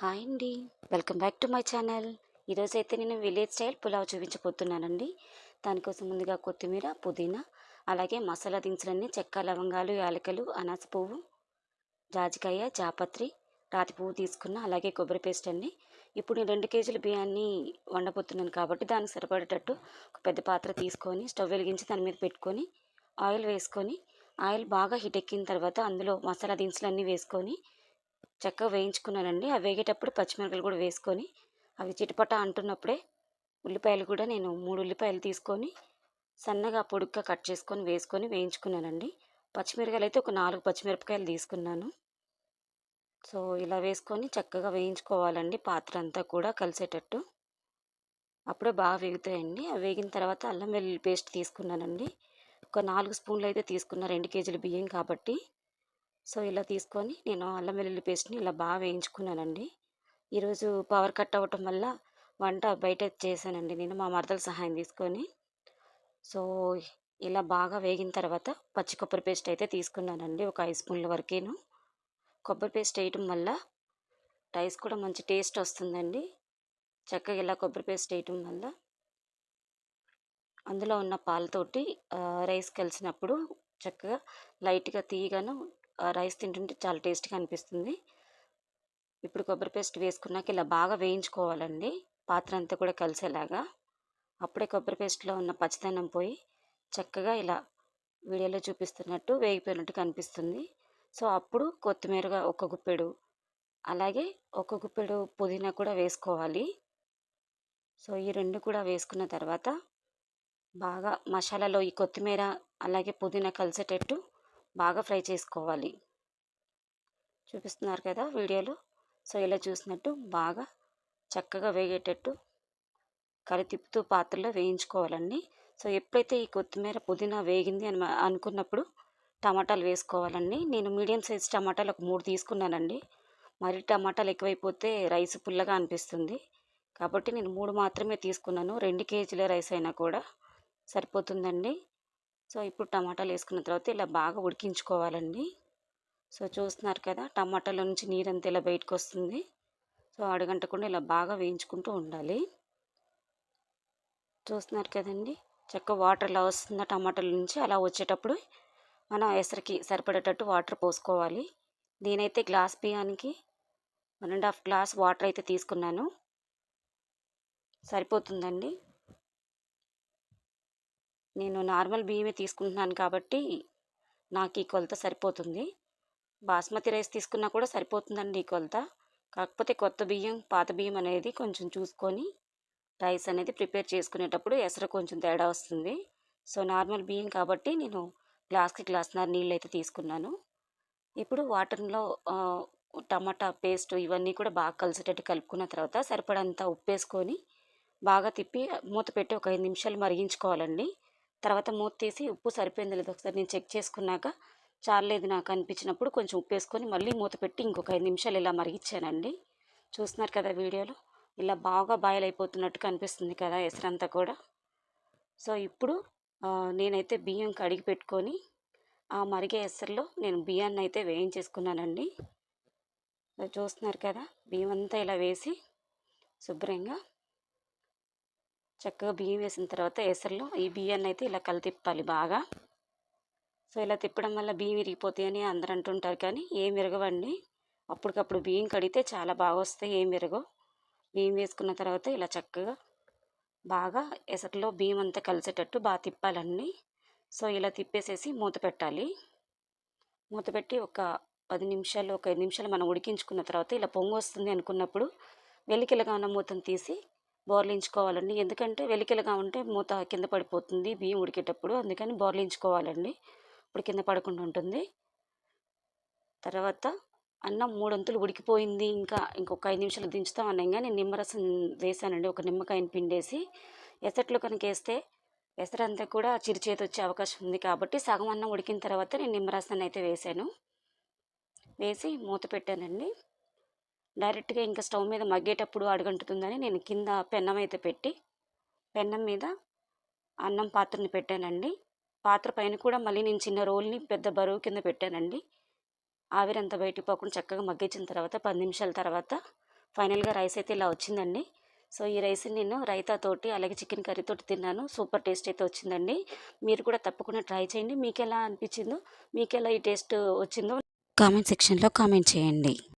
Hi అండి. Welcome back to my channel. ఈరోజైతే నేను విలేజ్ స్టైల్ పులావ్ చూపించబోతున్నానండి. దానికోసం ముందుగా కొత్తిమీర, పుదీనా, అలాగే మసాలా దినుసులన్నీ చెక్క, లవంగాలు, యాలకులు, అనాస పువ్వు, జాజికాయ, జాపత్రి, రాతి పువ్వు తీసుకున్న, అలాగే కొబ్బరి పేస్ట్ అండి. ఇప్పుడు నేను 2 కేజీల బియ్యాన్ని వండబోతున్నాను కాబట్టి దానికి సరిపడేటట్టు ఒక పెద్ద పాత్ర తీసుకొని స్టవ్ వెలిగించి దాని మీద పెట్టుకొని ఆయిల్ వేసుకొని, ఆయిల్ బాగా హీట్ ఎక్కిన తర్వాత అందులో మసాలా దినుసులన్నీ వేసుకొని చక్కగా వేయించుకున్నానండి. అవి వేగేటప్పుడు పచ్చిమిరపకాయలు కూడా వేసుకొని, అవి చిటపట అంటున్నప్పుడే ఉల్లిపాయలు కూడా నేను 3 ఉల్లిపాయలు తీసుకొని సన్నగా పొడుగ్గా కట్ చేసుకొని వేసుకొని వేయించుకున్నానండి. పచ్చిమిరపకాయలు అయితే ఒక 4 పచ్చిమిరపకాయలు తీసుకున్నాను. సో, ఇలా వేసుకొని చక్కగా వేయించుకోవాలండి పాత్ర అంతా కూడా కలిసేటట్టు. అప్పుడే బాగా వేగుతాయండి. అవి వేగిన తర్వాత అల్లం వెల్లుల్లి పేస్ట్ తీసుకున్నానండి. ఒక 4 స్పూన్లు అయితే తీసుకున్న 2 కేజీల బియ్యం కాబట్టి. సో, ఇలా తీసుకొని నేను అల్లం వెల్లుల్లి పేస్ట్‌ని ఇలా బాగా వేయించుకున్నానండి. ఈరోజు పవర్ కట్ అవ్వటం వల్ల వంట బయట చేశానండి నేను మా మరదల సహాయం తీసుకొని. సో, ఇలా బాగా వేగిన తర్వాత పచ్చి కొబ్బరి పేస్ట్ అయితే తీసుకున్నానండి. ఒక 5 స్పూన్ల వరకేను. కొబ్బరి పేస్ట్ వేయటం వల్ల రైస్ కూడా మంచి టేస్ట్ వస్తుందండి. చక్కగా ఇలా కొబ్బరి పేస్ట్ వేయటం వల్ల అందులో ఉన్న పాలతోటి రైస్ కలిసినప్పుడు చక్కగా లైట్‌గా తీయగాను రైస్ తింటుంటే చాలా టేస్ట్‌గా అనిపిస్తుంది. ఇప్పుడు కొబ్బరి పేస్ట్ వేసుకున్నాక ఇలా బాగా వేయించుకోవాలండి. పాత్ర అంతా కూడా కలిసేలాగా. అప్పుడే కొబ్బరి పేస్ట్‌లో ఉన్న పచ్చిదనం పోయి చక్కగా ఇలా వీడియోలో చూపిస్తున్నట్టు వేగిపోయినట్టు కనిపిస్తుంది. సో, అప్పుడు కొత్తిమీరగా ఒక గుప్పెడు, అలాగే ఒక గుప్పెడు పుదీనా కూడా వేసుకోవాలి. సో, ఈ 2 కూడా వేసుకున్న తర్వాత బాగా మసాలాలో ఈ కొత్తిమీర, అలాగే పుదీనా కలిసేటట్టు బాగా ఫ్రై చేసుకోవాలి. చూపిస్తున్నారు కదా వీడియోలో. సో, ఇలా చూసినట్టు బాగా చక్కగా వేగేటట్టు తిప్పుతూ పాత్రలో వేయించుకోవాలండి. సో, ఎప్పుడైతే ఈ కొత్తిమీర, పుదీనా వేగింది అని అనుకున్నప్పుడు టమాటాలు వేసుకోవాలండి. నేను మీడియం సైజ్ టమాటాలు ఒక 3 తీసుకున్నానండి. మరి టమాటాలు ఎక్కువైపోతే రైస్ పుల్లగా అనిపిస్తుంది. కాబట్టి నేను 3 మాత్రమే తీసుకున్నాను. 2 కేజీల రైస్ అయినా కూడా సరిపోతుందండి. సో, ఇప్పుడు టమాటాలు వేసుకున్న తర్వాత ఇలా బాగా ఉడికించుకోవాలండి. సో, చూస్తున్నారు కదా టమాటాలో నుంచి నీరంతా ఇలా బయటకొస్తుంది. సో, అడుగంటకుండా ఇలా బాగా వేయించుకుంటూ ఉండాలి. చూస్తున్నారు కదండీ! వాటర్ ఇలా వస్తుందా టమాటాల నుంచి, అలా వచ్చేటప్పుడు మనం ఎసరికి సరిపడేటట్టు వాటర్ పోసుకోవాలి. నేనైతే గ్లాస్ బియ్యానికి 1 ½ గ్లాస్ వాటర్ అయితే తీసుకున్నాను. సరిపోతుందండి. నేను నార్మల్ బియ్యమే తీసుకుంటున్నాను కాబట్టి నాకు ఈ కొలత సరిపోతుంది. బాస్మతి రైస్ తీసుకున్నా కూడా సరిపోతుందండి ఈ కొలత. కాకపోతే కొత్త బియ్యం, పాత బియ్యం అనేది కొంచెం చూసుకొని రైస్ అనేది ప్రిపేర్ చేసుకునేటప్పుడు ఎసరు కొంచెం తేడా వస్తుంది. సో, నార్మల్ బియ్యం కాబట్టి నేను గ్లాస్‌కి గ్లాస్‌న్నర నీళ్ళైతే తీసుకున్నాను. ఇప్పుడు వాటర్‌లో టమాటా పేస్ట్ ఇవన్నీ కూడా బాగా కలిసేటట్టు కలుపుకున్న తర్వాత సరిపడంత ఉప్పేసుకొని బాగా తిప్పి మూత పెట్టి ఒక 5 నిమిషాలు మరిగించుకోవాలండి. తర్వాత మూత తీసి ఉప్పు సరిపోయిందో లేదో ఒకసారి నేను చెక్ చేసుకున్నాక చాల్లేదు నాకు అనిపించినప్పుడు కొంచెం ఉప్పేసుకొని మళ్ళీ మూత పెట్టి ఇంకొక 5 నిమిషాలు ఇలా మరిగిచ్చానండి. చూస్తున్నారు కదా వీడియోలో. ఇలా బాగా బాయిల్ అయిపోతున్నట్టు కనిపిస్తుంది కదా ఎసరంతా కూడా. సో, ఇప్పుడు నేనైతే బియ్యం కడిగి పెట్టుకొని ఆ మరిగే ఎసరులో నేను బియ్యాన్నయితే వేయించేసుకున్నానండి. చూస్తున్నారు కదా బియ్యం అంతా ఇలా వేసి శుభ్రంగా చక్కగా బియ్యం వేసిన తర్వాత ఎసరులో ఈ బియ్యాన్నయితే ఇలా తిప్పాలి బాగా. సో, ఇలా తిప్పడం వల్ల బియ్యం విరిగిపోతాయని అందరూ అంటుంటారు కానీ ఏం విరగవండి. అప్పటికప్పుడు బియ్యం కడిగితే చాలా బాగా వస్తాయి, ఏం విరగవు. బియ్యం వేసుకున్న తర్వాత ఇలా చక్కగా బాగా ఎసరులో బియ్యం అంతా కలిసేటట్టు బాగా తిప్పాలండి. సో, ఇలా తిప్పేసేసి మూత పెట్టాలి. మూత పెట్టి ఒక 10 నిమిషాలు, ఒక 5 నిమిషాలు మనం ఉడికించుకున్న తర్వాత ఇలా పొంగొస్తుంది అనుకున్నప్పుడు వెలికిలగా ఉన్న మూతను తీసి బోర్లించుకోవాలండి. ఎందుకంటే వెలికిలగా ఉంటే మూత కింద పడిపోతుంది బియ్యం ఉడికేటప్పుడు. అందుకని బోర్లించుకోవాలండి. ఇప్పుడు కింద పడకుండా ఉంటుంది. తర్వాత అన్నం మూడొంతులు ఉడికిపోయింది. ఇంకొక 5 నిమిషాలు దించుతాం అనంగా నేను నిమ్మరసం వేశానండి. ఒక నిమ్మకాయని పిండేసి ఎసట్లో కనుకేస్తే ఎసరంతా కూడా చిరుచేదొచ్చే అవకాశం ఉంది కాబట్టి సగం అన్నం ఉడికిన తర్వాత నేను నిమ్మరసాన్ని అయితే వేశాను. వేసి మూత పెట్టానండి. డైరెక్ట్‌గా ఇంకా స్టవ్ మీద మగ్గేటప్పుడు అడుగంటుతుందని నేను కింద పెన్నం అయితే పెట్టి పెన్నం మీద అన్నం పాత్రని పెట్టానండి. పాత్ర పైన కూడా మళ్ళీ నేను చిన్న రోల్ని పెద్ద బరువు కింద పెట్టానండి. ఆవిరంతా బయటికి పోకుండా చక్కగా మగ్గించిన తర్వాత 10 నిమిషాల తర్వాత ఫైనల్గా రైస్ అయితే ఇలా వచ్చిందండి. సో ఈ రైస్ని నేను రైతాతోటి అలాగే చికెన్ కర్రీతోటి తిన్నాను. సూపర్ టేస్ట్ అయితే వచ్చిందండి. మీరు కూడా తప్పకుండా ట్రై చేయండి. మీకు ఎలా అనిపించిందో, మీకు ఎలా ఈ టేస్ట్ వచ్చిందో కామెంట్ సెక్షన్లో కామెంట్ చేయండి.